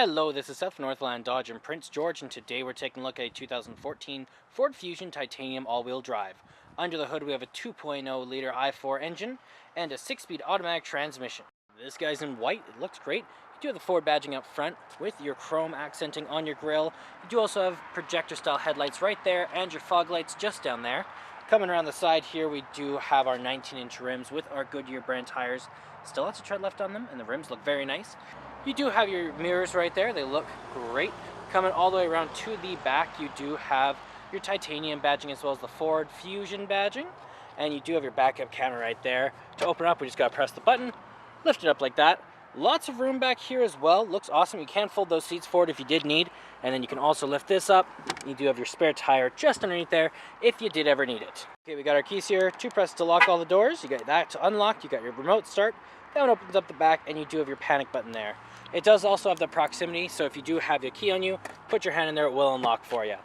Hello, this is Seth from Northland Dodge in Prince George, and today we're taking a look at a 2014 Ford Fusion Titanium all-wheel drive. Under the hood we have a 2.0 liter i4 engine and a 6-speed automatic transmission. This guy's in white, it looks great. You do have the Ford badging up front with your chrome accenting on your grille. You do also have projector style headlights right there and your fog lights just down there. Coming around the side here we do have our 19-inch rims with our Goodyear brand tires. Still lots of tread left on them and the rims look very nice. You do have your mirrors right there, they look great. Coming all the way around to the back, you do have your titanium badging as well as the Ford Fusion badging. And you do have your backup camera right there. To open up, we just gotta press the button, lift it up like that. Lots of room back here as well, looks awesome. You can fold those seats forward if you did need, and then you can also lift this up. You do have your spare tire just underneath there if you did ever need it. Okay, we got our keys here, 2 presses to lock all the doors. You got that to unlock, you got your remote start. That one opens up the back, and you do have your panic button there. It does also have the proximity, so if you do have your key on you, put your hand in there, it will unlock for you.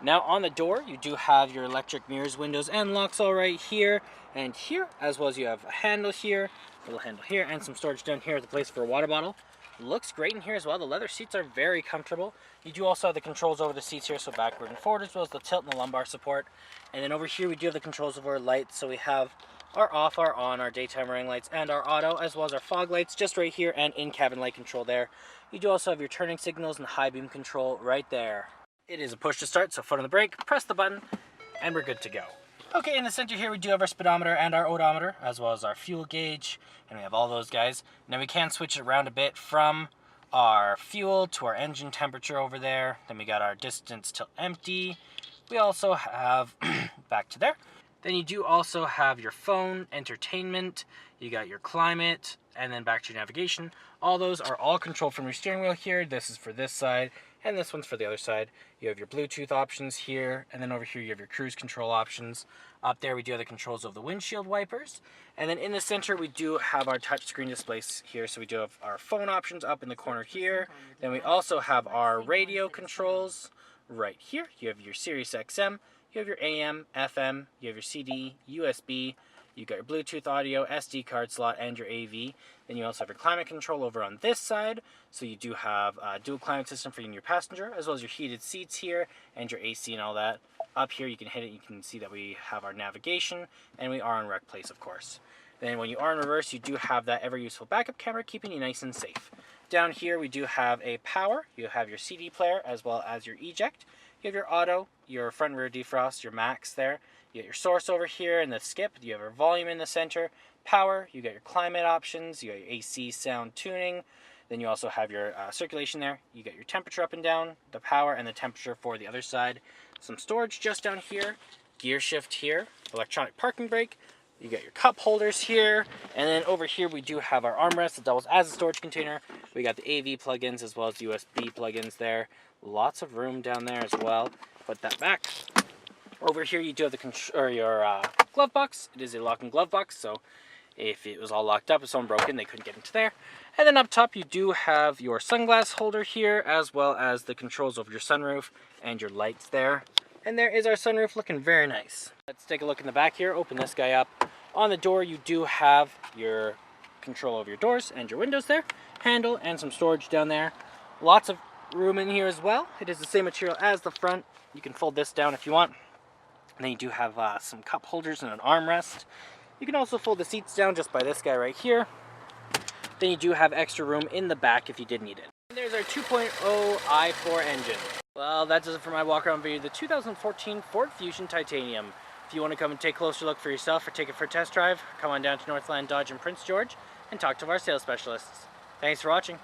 Now on the door, you do have your electric mirrors, windows, and locks all right here and here, as well as you have a handle here, a little handle here, and some storage down here at the place for a water bottle. Looks great in here as well. The leather seats are very comfortable. You do also have the controls over the seats here, so backward and forward, as well as the tilt and the lumbar support. And then over here, we do have the controls over our lights, so we have our off, our on, our daytime running lights, and our auto, as well as our fog lights just right here, and in-cabin light control there. You do also have your turning signals and high beam control right there. It is a push to start, so foot on the brake, press the button, and we're good to go. Okay, in the center here we do have our speedometer and our odometer, as well as our fuel gauge, and we have all those guys. Now we can switch it around a bit from our fuel to our engine temperature over there. Then we got our distance till empty. We also have, back to there. Then you do also have your phone, entertainment, you got your climate, and then back to your navigation. All those are all controlled from your steering wheel here. This is for this side, and this one's for the other side. You have your Bluetooth options here, and then over here you have your cruise control options. Up there we do have the controls of the windshield wipers. And then in the center we do have our touchscreen displays here. So we do have our phone options up in the corner here. Then we also have our radio controls right here. You have your Sirius XM. You have your AM, FM, you have your CD, USB, you got your Bluetooth audio, SD card slot, and your AV. Then you also have your climate control over on this side. So you do have a dual climate system for you and your passenger, as well as your heated seats here, and your AC and all that. Up here you can hit it, you can see that we have our navigation, and we are on rec place, of course. Then when you are in reverse, you do have that ever useful backup camera, keeping you nice and safe. Down here we do have a power, you have your CD player, as well as your eject. You have your auto, your front and rear defrost, your max there. You got your source over here and the skip. You have your volume in the center. Power, you got your climate options. You got your AC sound tuning. Then you also have your circulation there. You got your temperature up and down, the power and the temperature for the other side. Some storage just down here. Gear shift here. Electronic parking brake. You got your cup holders here. And then over here we do have our armrest that doubles as a storage container. We got the AV plugins as well as USB plugins there. Lots of room down there as well. Put that back. Over here you do have your glove box. It is a lock and glove box, so if it was all locked up, if someone broke in, they couldn't get into there. And then up top you do have your sunglass holder here, as well as the controls over your sunroof and your lights there. And there is our sunroof, looking very nice. Let's take a look in the back here. Open this guy up. On the door you do have your control over your doors and your windows there. Handle and some storage down there. Lots of room in here as well. It is the same material as the front. You can fold this down if you want. And then you do have some cup holders and an armrest. You can also fold the seats down just by this guy right here. Then you do have extra room in the back if you did need it. And there's our 2.0 i4 engine. Well, that does it for my walk around video of the 2014 Ford Fusion Titanium. If you want to come and take a closer look for yourself or take it for a test drive, come on down to Northland Dodge in Prince George and talk to our sales specialists. Thanks for watching.